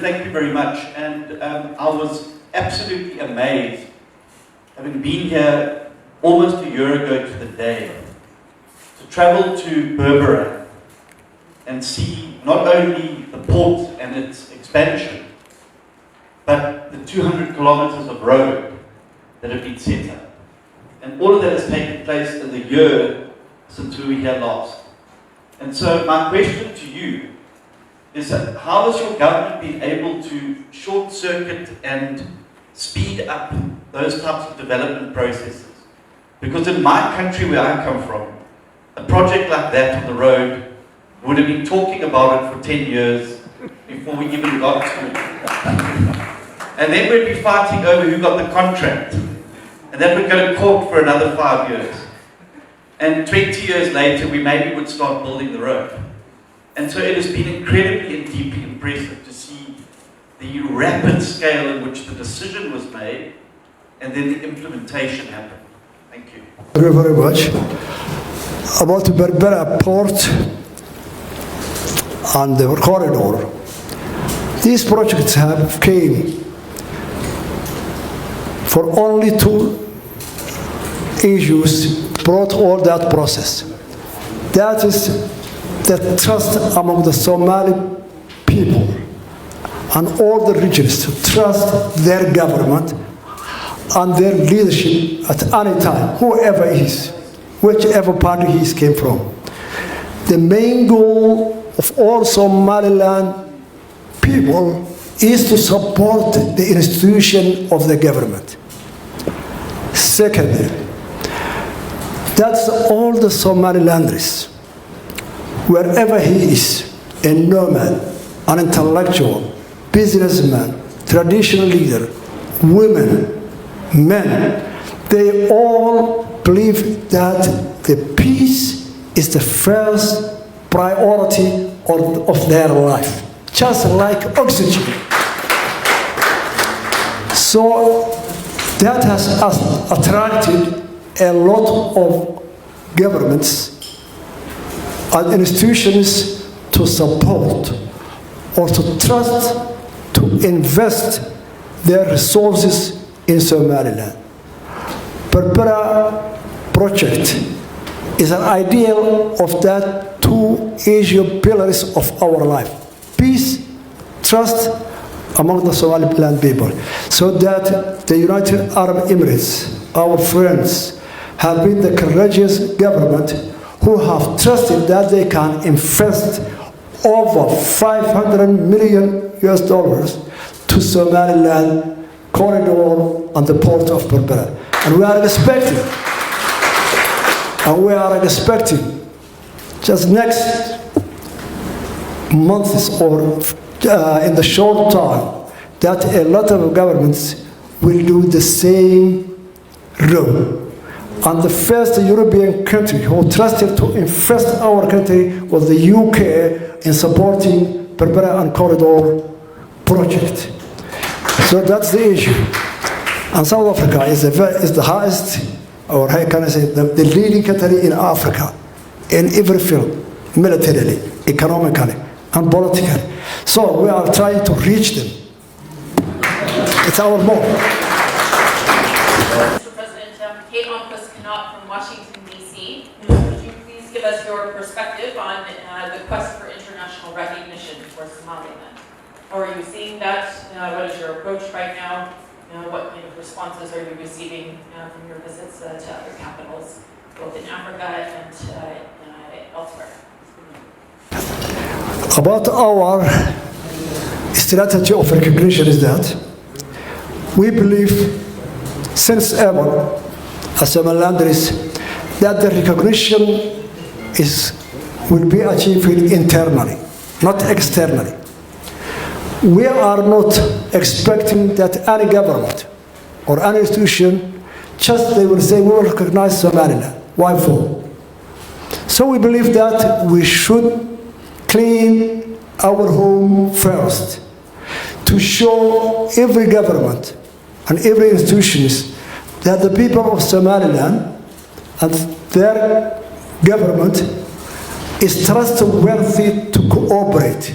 thank you very much. And I was absolutely amazed, having been here almost a year ago to the day, to travel to Berbera and see not only the port and its expansion, but the 200 kilometers of road that have been set up. And all of that has taken place in the year since we were here last. And so my question to you is that how has your government been able to short-circuit and speed up those types of development processes? Because in my country where I come from, a project like that on the road would have been talking about it for 10 years before we even got to it. And then we'd be fighting over who got the contract. And that would go to court for another 5 years. And 20 years later, we maybe would start building the road. And so it has been incredibly and deeply impressive to see the rapid scale in which the decision was made and then the implementation happened. Thank you. Thank you very much. About the Berbera port and the corridor, these projects have came for only two issues brought all that process. That is the trust among the Somali people and all the regions to trust their government and their leadership at any time, whoever it is, whichever party he came from. The main goal of all Somaliland people is to support the institution of the government. Secondly, that's all the Somalilanders, wherever he is, a nomad, an intellectual, businessman, traditional leader, women, men, they all believe that the peace is the first priority of their life, just like oxygen. So that has attracted a lot of governments and institutions to support or to trust, to invest their resources in Somaliland. Berbera project is an ideal of that two Asian pillars of our life: peace, trust among the Somaliland people, so that the United Arab Emirates, our friends, have been the courageous government who have trusted that they can invest over $500 million to Somaliland corridor and the port of Berbera. And we are expecting, just next months or in the short time, that a lot of governments will do the same role. And the first European country who trusted to invest our country was the UK in supporting Berbera and Corridor project. So that's the issue. And South Africa is the highest, or how can I say, the leading country in Africa, in every field, militarily, economically, and politically. So we are trying to reach them. It's our goal. From Washington, D.C. Would you please give us your perspective on the quest for international recognition for Somaliland? How are you seeing that? What is your approach right now? What kind of responses are you receiving from your visits to other capitals, both in Africa and elsewhere? About our strategy of recognition is that we believe since ever as Somalilanders that the recognition will be achieved internally, not externally. We are not expecting that any government or any institution, just they will say, we will recognize Somaliland. Why for? So we believe that we should clean our home first to show every government and every institution that the people of Somaliland and their government is trustworthy to cooperate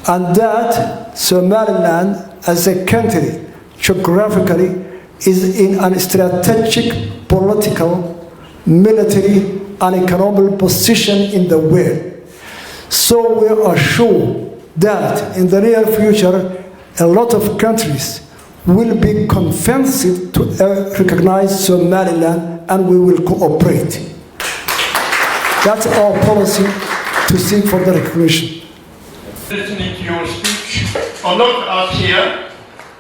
and that Somaliland as a country geographically is in a strategic, political, military, and economic position in the world. So we are sure that in the near future, a lot of countries will be convinced to recognize Somaliland, and we will cooperate. That's our policy, to seek for the recognition. Listening to your speech are not us here.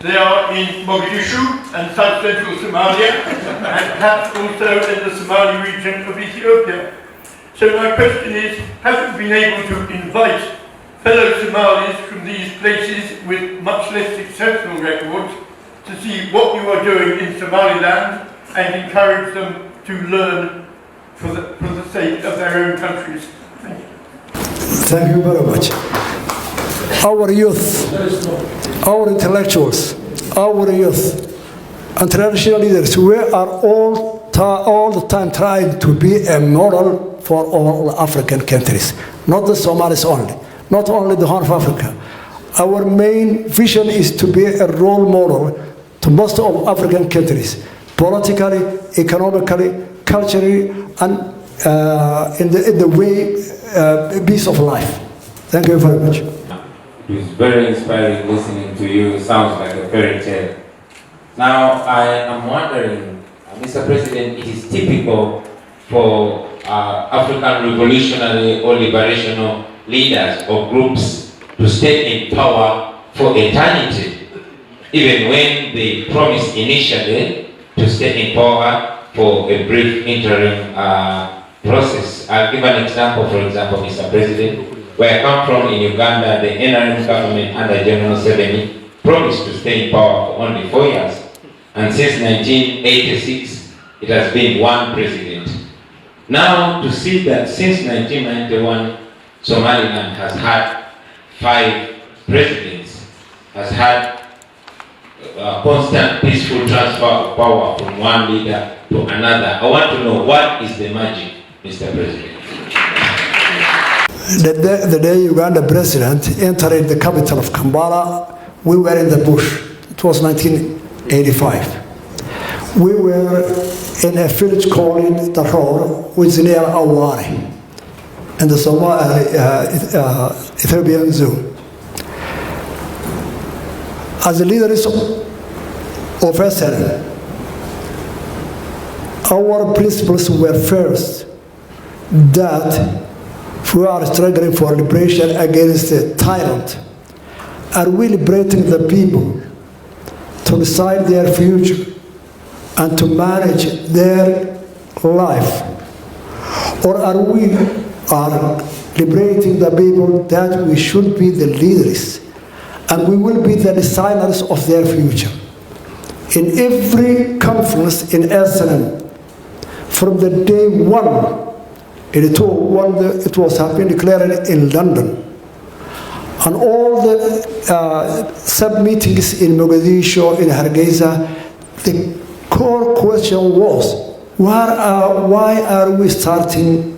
They are in Mogadishu and south-central Somalia, and perhaps also in the Somali region of Ethiopia. So my question is, have you been able to invite fellow Somalis from these places with much less successful records to see what you are doing in Somaliland and encourage them to learn for the sake of their own countries? Thank you. Thank you very much. Our youth, our intellectuals, our youth, and traditional leaders, we are all the time trying to be a model for all African countries, not the Somalis only, not only the Horn of Africa. Our main vision is to be a role model to most of African countries, politically, economically, culturally, and in the way, piece of life. Thank you very much. It was very inspiring listening to you. It sounds like a fairy tale. Now, I am wondering, Mr. President, it is typical for African revolutionary or liberational leaders or groups to stay in power for eternity, even when they promised initially to stay in power for a brief interim process. I'll give an example, for example, Mr. President. Where I come from in Uganda, the NRM government under General Museveni promised to stay in power for only 4 years. And since 1986, it has been one president. Now to see that since 1991, Somaliland has had 5 presidents, has had constant peaceful transfer of power from one leader to another. I want to know, what is the magic, Mr. President? The day Uganda president entered the capital of Kampala, we were in the bush. It was 1985. We were in a village called Daror, which is near Awari, in the Ethiopian zone. As the leaders of SNL, our principles were first that we are struggling for liberation against a tyrant, are we liberating the people to decide their future and to manage their life? Or are we liberating the people that we should be the leaders and we will be the designers of their future? In every conference in SNM, from the day one, it was been declared in London, and all the sub-meetings in Mogadishu, in Hargeisa, the core question was, why are we starting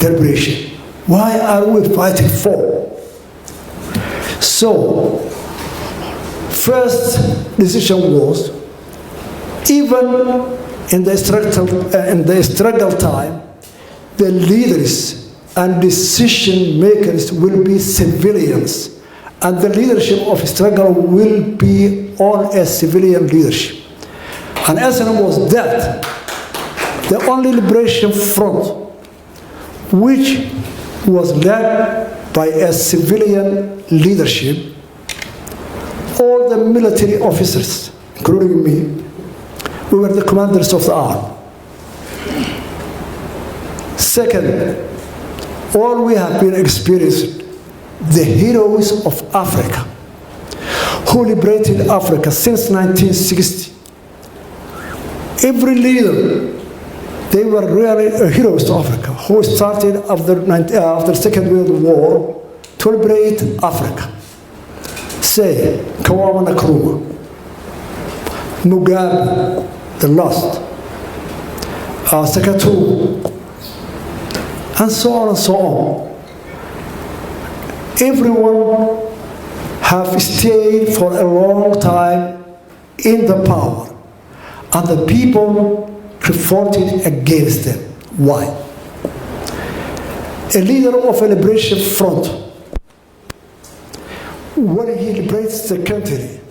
liberation? Why are we fighting for? So, first decision was, even in the struggle time, the leaders and decision makers will be civilians, and the leadership of struggle will be on a civilian leadership. And SNM was that, the only liberation front which was led by a civilian leadership. All the military officers, including me, we were the commanders of the army. Second, all we have been experiencing, the heroes of Africa, who liberated Africa since 1960. Every leader, they were really heroes to Africa, who started after Second World War to liberate Africa. Say, Kwame Nkrumah, Mugabe, the last, Sekatu, and so on and so on. Everyone have stayed for a long time in the power, and the people revolted against them. Why? A leader of a liberation front, when he liberates the country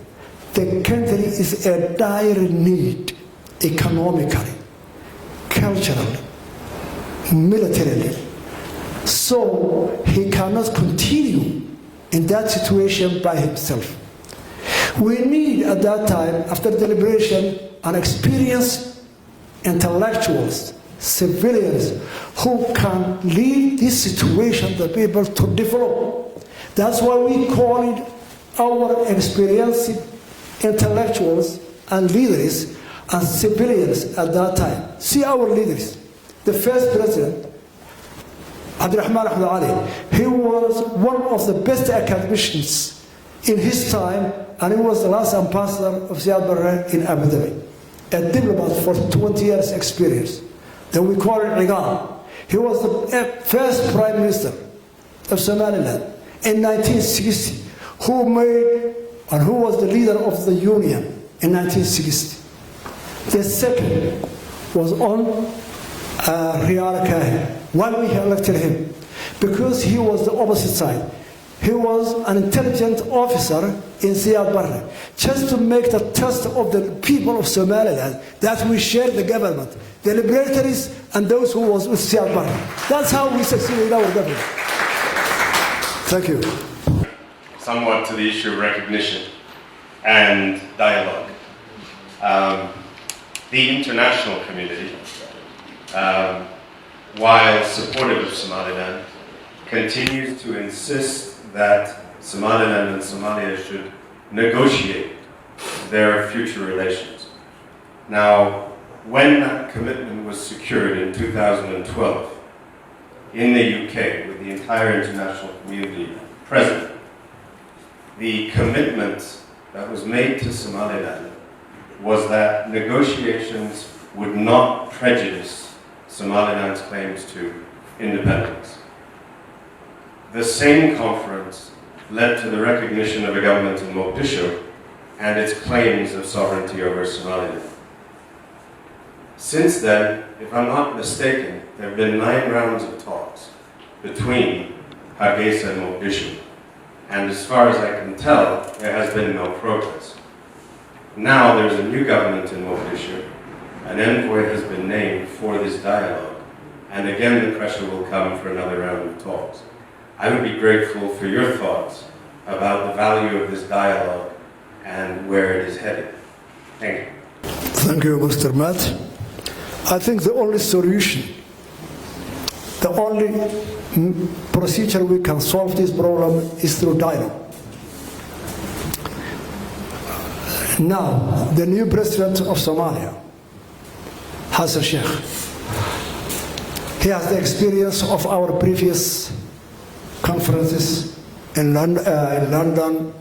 is a dire need, economically, culturally, militarily. So he cannot continue in that situation by himself. We need at that time, after the liberation, an experienced intellectuals, civilians, who can lead this situation, the people, to develop. That's why we call it our experienced intellectuals and leaders and civilians at that time. See our leaders. The first president, Abdurrahman Ahmed Ali, he was one of the best academicians in his time, and he was the last ambassador of Saudi-Arabien in Abu Dhabi, a diplomat for 20 years experience. Then we call it Rigal. He was the first prime minister of Somaliland in 1960, who made and who was the leader of the union in 1960. The second was on Riyal Kahin. Why we elected him? Because he was the opposite side. He was an intelligent officer in Siad Barre, just to make the test of the people of Somaliland that we share the government, the liberators and those who was with Siad Barre. That's how we succeeded in our government. Thank you. Somewhat to the issue of recognition and dialogue. The international community, while supportive of Somaliland, continues to insist that Somaliland and Somalia should negotiate their future relations. Now, when that commitment was secured in 2012 in the UK, with the entire international community present, the commitment that was made to Somaliland was that negotiations would not prejudice Somaliland's claims to independence. The same conference led to the recognition of a government in Mogadishu and its claims of sovereignty over Somaliland. Since then, if I'm not mistaken, there have been 9 rounds of talks between Hargeisa and Mogadishu. And as far as I can tell, there has been no progress. Now there's a new government in Mogadishu. An envoy has been named for this dialogue. And again, the pressure will come for another round of talks. I would be grateful for your thoughts about the value of this dialogue and where it is headed. Thank you. Thank you, Mr. Matt. I think the only solution, the only procedure we can solve this problem is through dialogue. Now, the new president of Somalia, Hassan Sheikh, he has the experience of our previous conferences in London,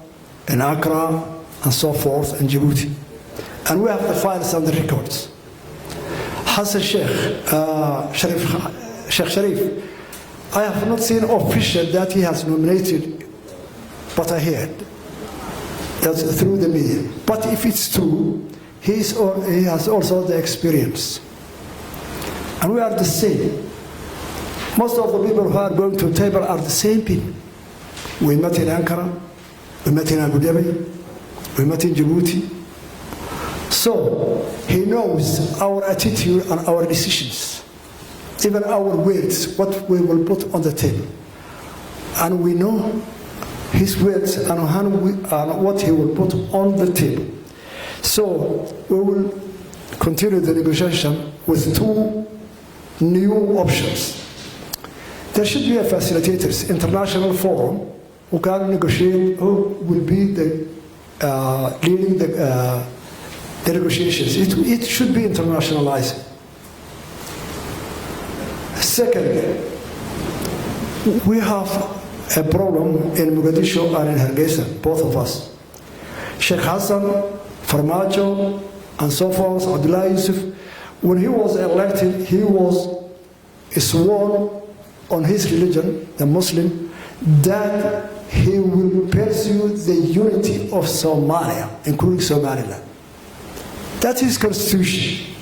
in Accra, and so forth, in Djibouti. And we have the files and the records. Hassan Sheikh, Sheikh Sharif, I have not seen official that he has nominated, but I heard that's through the media. But if it's true, he has also the experience. And we are the same. Most of the people who are going to the table are the same people. We met in Ankara, we met in Abu Dhabi, we met in Djibouti. So he knows our attitude and our decisions, even our words, what we will put on the table. And we know his words and what he will put on the table. So we will continue the negotiation with 2 new options. There should be a facilitators, international forum, who can negotiate, who will be the leading the negotiations. It should be internationalized. Secondly, we have a problem in Mogadishu and in Hargeisa, both of us. Sheikh Hassan, Farmajo, and so forth, Abdullah Yusuf, when he was elected, he was sworn on his religion, the Muslim, that he will pursue the unity of Somalia, including Somaliland. That is constitution.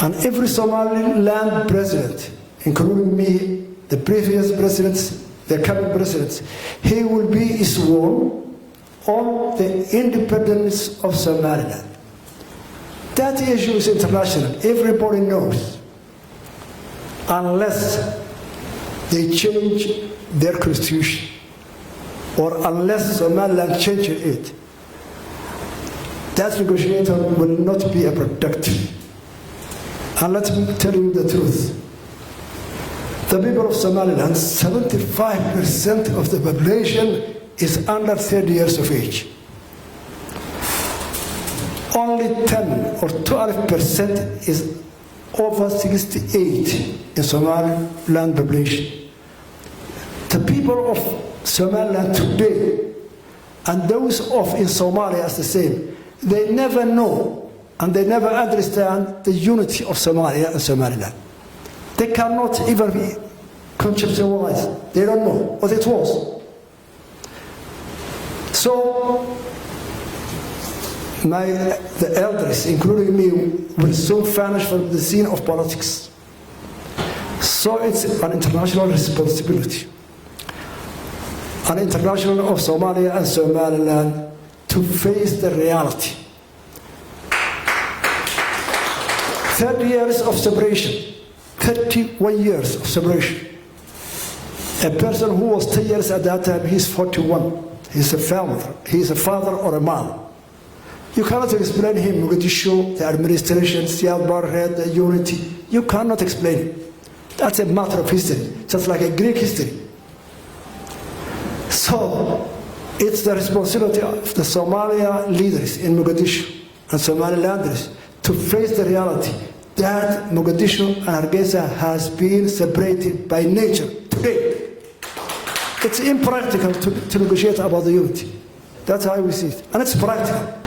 And every Somaliland president, including me, the previous presidents, the current presidents, he will be sworn on the independence of Somaliland. That issue is international. Everybody knows. Unless they change their constitution, or unless Somaliland changes it, that negotiator will not be a productive. And let me tell you the truth. The people of Somaliland, 75% of the population is under 30 years of age. Only 10 or 12% is over 68 in Somaliland population. The people of Somaliland today and those of in Somalia is the same. They never know and they never understand the unity of Somalia and Somaliland. They cannot even be conceptualized. They don't know what it was. So the elders, including me, will soon vanish from the scene of politics. So it's an international responsibility, an international of Somalia and Somaliland to face the reality. 30 years of separation, 31 years of separation. A person who was 10 years at that time, he's 41. He's a father or a mother. You cannot explain him, Mogadishu, the administration, Siad Barre, the unity. You cannot explain it. That's a matter of history, just like a Greek history. So, it's the responsibility of the Somalia leaders in Mogadishu and Somalilanders to face the reality that Mogadishu and Hargeisa has been separated by nature today. It's impractical to negotiate about the unity. That's how we see it. And it's practical.